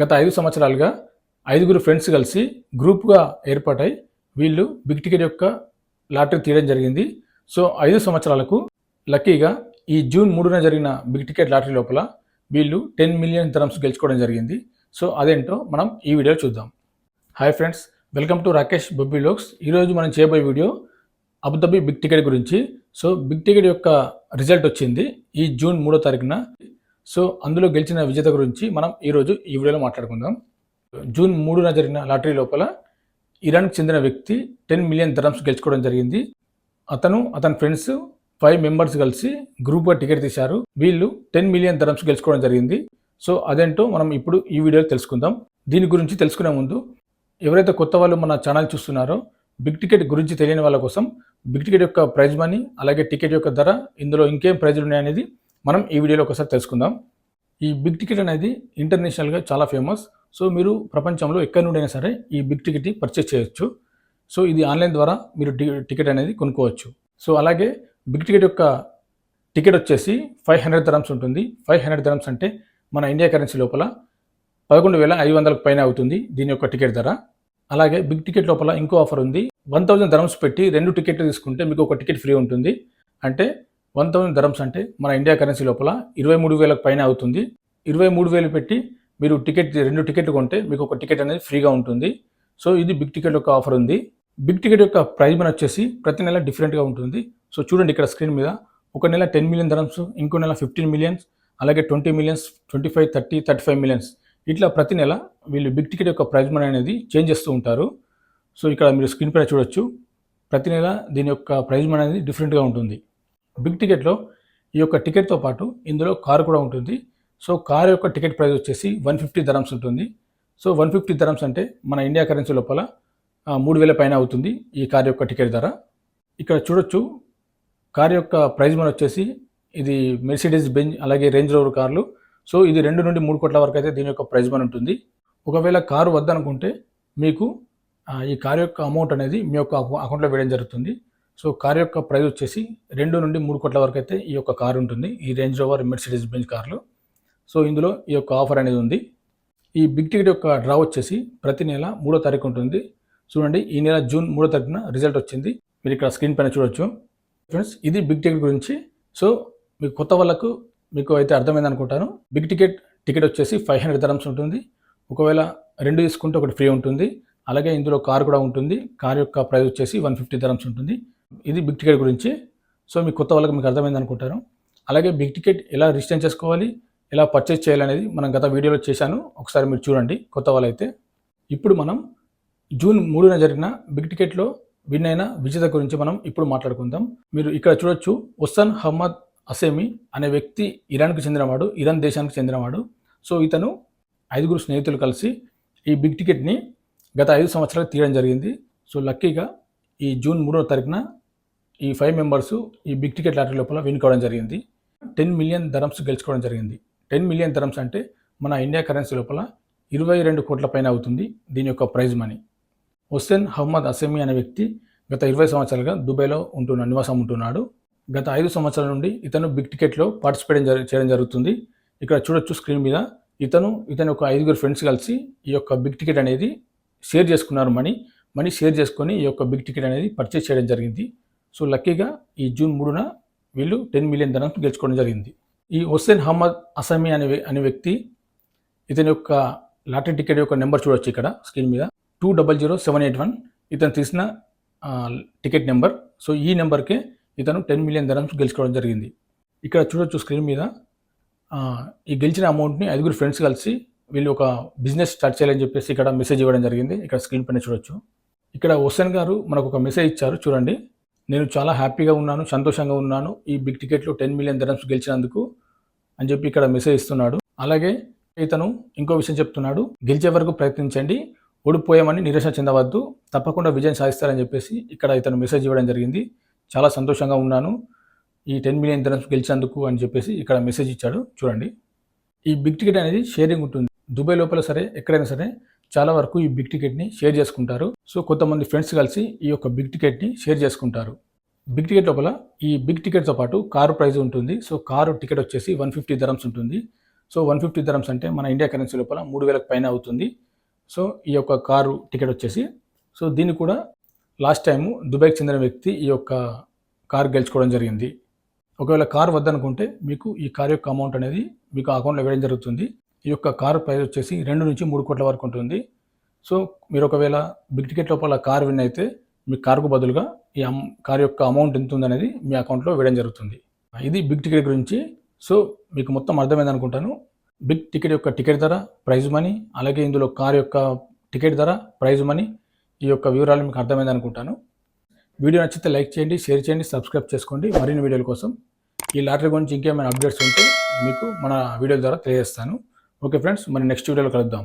గత 5 సంవత్సరాలుగా 5గురు ఫ్రెండ్స్ కలిసి గ్రూప్గా ఏర్పాటై వీళ్ళు బిగ్ టికెట్ యొక్క లాటరీ తీయడం జరిగింది. సో 5 సంవత్సరాలకు లక్కీగా ఈ జూన్ 3న జరిగిన బిగ్ టికెట్ లాటరీ లోపల వీళ్ళు 10 మిలియన్ దిరమ్స్ గెలుచుకోవడం జరిగింది. సో అదేంటో మనం ఈ వీడియో చూద్దాం. Hi friends, welcome to Rakesh Bobby vlogs. ఈరోజు మనం చేయబోయే వీడియో అబుదాబి బిగ్ టికెట్ గురించి. సో బిగ్ టికెట్ యొక్క రిజల్ట్ వచ్చింది ఈ జూన్ 3వ తారీఖున. సో అందులో గెలిచిన విజేత గురించి మనం ఈరోజు ఈ వీడియోలో మాట్లాడుకుందాం. జూన్ 3న జరిగిన లాటరీ లోపల ఇరాన్కి చెందిన వ్యక్తి 10 మిలియన్ దిరమ్స్ గెలుచుకోవడం జరిగింది. అతని ఫ్రెండ్స్ 5 మెంబర్స్ కలిసి గ్రూప్గా టికెట్ తీశారు. వీళ్ళు 10 మిలియన్ దిరమ్స్ గెలుచుకోవడం జరిగింది. సో అదేంటో మనం ఇప్పుడు ఈ వీడియోలో తెలుసుకుందాం. దీని గురించి తెలుసుకునే ముందు ఎవరైతే కొత్త వాళ్ళు మన ఛానల్ చూస్తున్నారో బిగ్ టికెట్ గురించి తెలియని వాళ్ళ కోసం బిగ్ టికెట్ యొక్క ప్రైజ్ మనీ, అలాగే టికెట్ యొక్క ధర, ఇందులో ఇంకేం ప్రైజులు ఉన్నాయనేది మనం ఈ వీడియోలో ఒకసారి తెలుసుకుందాం. ఈ బిగ్ టికెట్ అనేది ఇంటర్నేషనల్గా చాలా ఫేమస్. సో మీరు ప్రపంచంలో ఎక్కడి నుండైనా సరే ఈ బిగ్ టికెట్ని పర్చేస్ చేయొచ్చు. సో ఇది ఆన్లైన్ ద్వారా మీరు టికెట్ అనేది కొనుక్కోవచ్చు. సో అలాగే బిగ్ టికెట్ యొక్క టికెట్ వచ్చేసి 500 దిరమ్స్ ఉంటుంది. 500 దిరమ్స్ అంటే మన ఇండియా కరెన్సీ లోపల 11,500 పైన అవుతుంది దీని యొక్క టికెట్ ధర. అలాగే బిగ్ టికెట్ లోపల ఇంకో ఆఫర్ ఉంది. 1000 దిరమ్స్ పెట్టి 2 టికెట్లు తీసుకుంటే మీకు ఒక టికెట్ ఫ్రీ ఉంటుంది. అంటే 1000 దిరమ్స్ అంటే మన ఇండియా కరెన్సీ లోపల 23,000 పైన అవుతుంది. 23,000 పెట్టి మీరు 2 టికెట్లు కొంటే మీకు ఒక టికెట్ అనేది ఫ్రీగా ఉంటుంది. సో ఇది బిగ్ టికెట్ యొక్క ఆఫర్ ఉంది. బిగ్ టికెట్ యొక్క ప్రైజ్ మనీ వచ్చేసి ప్రతి నెల డిఫరెంట్గా ఉంటుంది. సో చూడండి ఇక్కడ స్క్రీన్ మీద ఒక నెల 10 మిలియన్ దిరమ్స్, ఇంకో నెల 15 మిలియన్స్, అలాగే 20 మిలియన్స్, 25, 30, 35 మిలియన్స్, ఇట్లా ప్రతి నెల వీళ్ళు బిగ్ టికెట్ యొక్క ప్రైజ్ మనీ అనేది చేంజ్ చేస్తూ ఉంటారు. సో ఇక్కడ మీరు స్క్రీన్ పైన చూడొచ్చు, ప్రతి నెల దీని యొక్క ప్రైజ్ మనీ అనేది డిఫరెంట్గా ఉంటుంది. బిగ్ టికెట్లో ఈ యొక్క టికెట్తో పాటు ఇందులో కారు కూడా ఉంటుంది. సో కారు యొక్క టికెట్ ప్రైస్ వచ్చేసి 150 దిరమ్స్ ఉంటుంది. సో 150 దిరమ్స్ అంటే మన ఇండియా కరెన్సీ లోపల 3,000 పైన అవుతుంది ఈ కారు యొక్క టికెట్ ధర. ఇక్కడ చూడొచ్చు కారు యొక్క ప్రైజ్ మనీ వచ్చేసి ఇది మెర్సిడీస్ బెంజ్, అలాగే రేంజ్ రోవర్ కార్లు. సో ఇది 2 నుండి 3 కోట్ల వరకు అయితే దీని యొక్క ప్రైజ్ మనీ ఉంటుంది. ఒకవేళ కారు వద్దనుకుంటే మీకు ఈ కారు యొక్క అమౌంట్ అనేది మీ యొక్క అకౌంట్లో వేయడం జరుగుతుంది. సో కారు యొక్క ప్రైస్ వచ్చేసి 2 నుండి 3 కోట్ల వరకు అయితే ఈ యొక్క కారు ఉంటుంది, ఈ రేంజ్ రోవర్, మెర్సిడీస్ బెంజ్ కార్లు. సో ఇందులో ఈ యొక్క ఆఫర్ అనేది ఉంది. ఈ బిగ్ టికెట్ యొక్క డ్రా వచ్చేసి ప్రతి నెల 3వ తారీఖు ఉంటుంది. చూడండి ఈ నెల జూన్ 3వ తారీఖున రిజల్ట్ వచ్చింది. మీరు ఇక్కడ స్క్రీన్ పైన చూడొచ్చు. ఫ్రెండ్స్ ఇది బిగ్ టికెట్ గురించి. సో మీకు కొత్త వాళ్ళకు మీకు అయితే అర్థమైంది అనుకుంటాను. బిగ్ టికెట్ వచ్చేసి 500 దిరమ్స్ ఉంటుంది. ఒకవేళ 2 తీసుకుంటే ఒకటి ఫ్రీ ఉంటుంది. అలాగే ఇందులో కారు కూడా ఉంటుంది. కారు యొక్క ప్రైస్ వచ్చేసి 150 దిరమ్స్ ఉంటుంది. ఇది బిగ్ టికెట్ గురించి. సో మీకు కొత్త వాళ్ళకి మీకు అర్థమైంది అనుకుంటాను. అలాగే బిగ్ టికెట్ ఎలా రిజిస్టర్ చేసుకోవాలి, ఎలా పర్చేస్ చేయాలనేది మనం గత వీడియోలో చేశాను, ఒకసారి మీరు చూడండి కొత్త వాళ్ళైతే. ఇప్పుడు మనం జూన్ 3న జరిగిన బిగ్ టికెట్లో విన్ అయిన విజేత గురించి మనం ఇప్పుడు మాట్లాడుకుందాం. మీరు ఇక్కడ చూడొచ్చు, ఒసన్ హమ్మద్ అసేమి అనే వ్యక్తి ఇరాన్కి చెందినవాడు, ఇరాన్ దేశానికి చెందినవాడు. సో ఇతను 5గురు స్నేహితులు కలిసి ఈ బిగ్ టికెట్ని గత 5 సంవత్సరాలు తీయడం జరిగింది. సో లక్కీగా ఈ జూన్ 3వ తారీఖున ఈ 5 మెంబర్స్ ఈ బిగ్ టికెట్ లాటరీ లోపల విన్ కావడం జరిగింది. 10 మిలియన్ దిరమ్స్ గెలుచుకోవడం జరిగింది. 10 మిలియన్ దిరమ్స్ అంటే మన ఇండియా కరెన్సీ లోపల 22 కోట్ల పైన అవుతుంది దీని యొక్క ప్రైజ్ మనీ. ఒసన్ హమ్మద్ అసేమి అనే వ్యక్తి గత 20 సంవత్సరాలుగా దుబాయ్లో నివాసం ఉంటున్నాడు. గత 5 సంవత్సరాల నుండి ఇతను బిగ్ టికెట్లో పార్టిసిపేట్ చేయడం జరుగుతుంది. ఇక్కడ చూడొచ్చు స్క్రీన్ మీద ఇతను ఒక 5గురు ఫ్రెండ్స్ కలిసి ఈ యొక్క బిగ్ టికెట్ అనేది షేర్ చేసుకున్నారు. మనీ షేర్ చేసుకొని ఈ యొక్క బిగ్ టికెట్ అనేది పర్చేస్ చేయడం జరిగింది. సో లక్కీగా ఈ జూన్ 3న వీళ్ళు 10 మిలియన్ దిరమ్స్ గెలుచుకోవడం జరిగింది. ఈ ఒసన్ హమ్మద్ అసమి అనే వ్యక్తి ఇతని యొక్క లాటరీ టికెట్ యొక్క నెంబర్ చూడొచ్చు ఇక్కడ స్క్రీన్ మీద 200781 ఇతను తీసిన టికెట్ నెంబర్. సో ఈ నెంబర్కే ఇతను 10 మిలియన్ దిరమ్స్ గెలుచుకోవడం జరిగింది. ఇక్కడ చూడొచ్చు స్క్రీన్ మీద ఈ గెలిచిన అమౌంట్ని 5గురు ఫ్రెండ్స్ కలిసి వీళ్ళు ఒక బిజినెస్ స్టార్ట్ చేయాలని చెప్పేసి ఇక్కడ మెసేజ్ ఇవ్వడం జరిగింది. ఇక్కడ స్క్రీన్ పైన చూడొచ్చు. ఇక్కడ ఒసన్ గారు మనకు ఒక మెసేజ్ ఇచ్చారు చూడండి. నేను చాలా హ్యాపీగా ఉన్నాను, సంతోషంగా ఉన్నాను ఈ బిగ్ టికెట్లో 10 మిలియన్ దిరమ్స్ గెలిచినందుకు అని చెప్పి ఇక్కడ మెసేజ్ ఇస్తున్నాడు. అలాగే ఇతను ఇంకో విషయం చెప్తున్నాడు, గెలిచే వరకు ప్రయత్నించండి, ఓడిపోయామని నిరాశ చెందవద్దు, తప్పకుండా విజయం సాధిస్తారని చెప్పేసి ఇక్కడ ఇతను మెసేజ్ ఇవ్వడం జరిగింది. చాలా సంతోషంగా ఉన్నాను ఈ 10 మిలియన్ దిరమ్స్ గెలిచినందుకు అని చెప్పేసి ఇక్కడ మెసేజ్ ఇచ్చాడు చూడండి. ఈ బిగ్ టికెట్ అనేది షేరింగ్ ఉంటుంది. దుబాయ్ లోపల సరే ఎక్కడైనా సరే చాలా వరకు ఈ బిగ్ టికెట్ని షేర్ చేసుకుంటారు. సో కొంతమంది ఫ్రెండ్స్ కలిసి ఈ యొక్క బిగ్ టికెట్ని షేర్ చేసుకుంటారు. బిగ్ టికెట్ లోపల ఈ బిగ్ టికెట్తో పాటు కారు ప్రైజ్ ఉంటుంది. సో కారు టికెట్ వచ్చేసి 150 దిరమ్స్ ఉంటుంది. సో 150 dirhams అంటే మన ఇండియా కరెన్సీ లోపల 3,000 పైన అవుతుంది. సో ఈ యొక్క కారు టికెట్ వచ్చేసి సో దీన్ని కూడా లాస్ట్ టైము దుబాయ్కి చెందిన వ్యక్తి ఈ యొక్క కార్ గెలుచుకోవడం జరిగింది. ఒకవేళ కార్ వద్దనుకుంటే మీకు ఈ కార్ యొక్క అమౌంట్ అనేది మీకు అకౌంట్లో వేయడం జరుగుతుంది. ఈ యొక్క కారు ప్రైస్ వచ్చేసి 2 నుంచి 3 కోట్ల వరకు ఉంటుంది. సో మీరు ఒకవేళ బిగ్ టికెట్ లోపల కార్ విన్ అయితే మీ కారుకు బదులుగా ఈ కార్ యొక్క అమౌంట్ ఎంత ఉందనేది మీ అకౌంట్లో వేయడం జరుగుతుంది. ఇది బిగ్ టికెట్ గురించి. సో మీకు మొత్తం అర్థమైంది అనుకుంటాను. బిగ్ టికెట్ యొక్క టికెట్ ధర, ప్రైజ్ మనీ, అలాగే ఇందులో కార్ యొక్క టికెట్ ధర, ప్రైజ్ మనీ, ఈ యొక్క వివరాలు మీకు అర్థమైంది అనుకుంటాను. వీడియో నచ్చితే లైక్ చేయండి, షేర్ చేయండి, సబ్స్క్రైబ్ చేసుకోండి మరిన్ని వీడియోల కోసం. ఈ లాటరీ గురించి ఇంకేమైనా అప్డేట్స్ ఉంటే మీకు మన వీడియోల ద్వారా తెలియజేస్తాను. ఓకే ఫ్రెండ్స్, మరి నెక్స్ట్ వీడియోలో కలుద్దాం.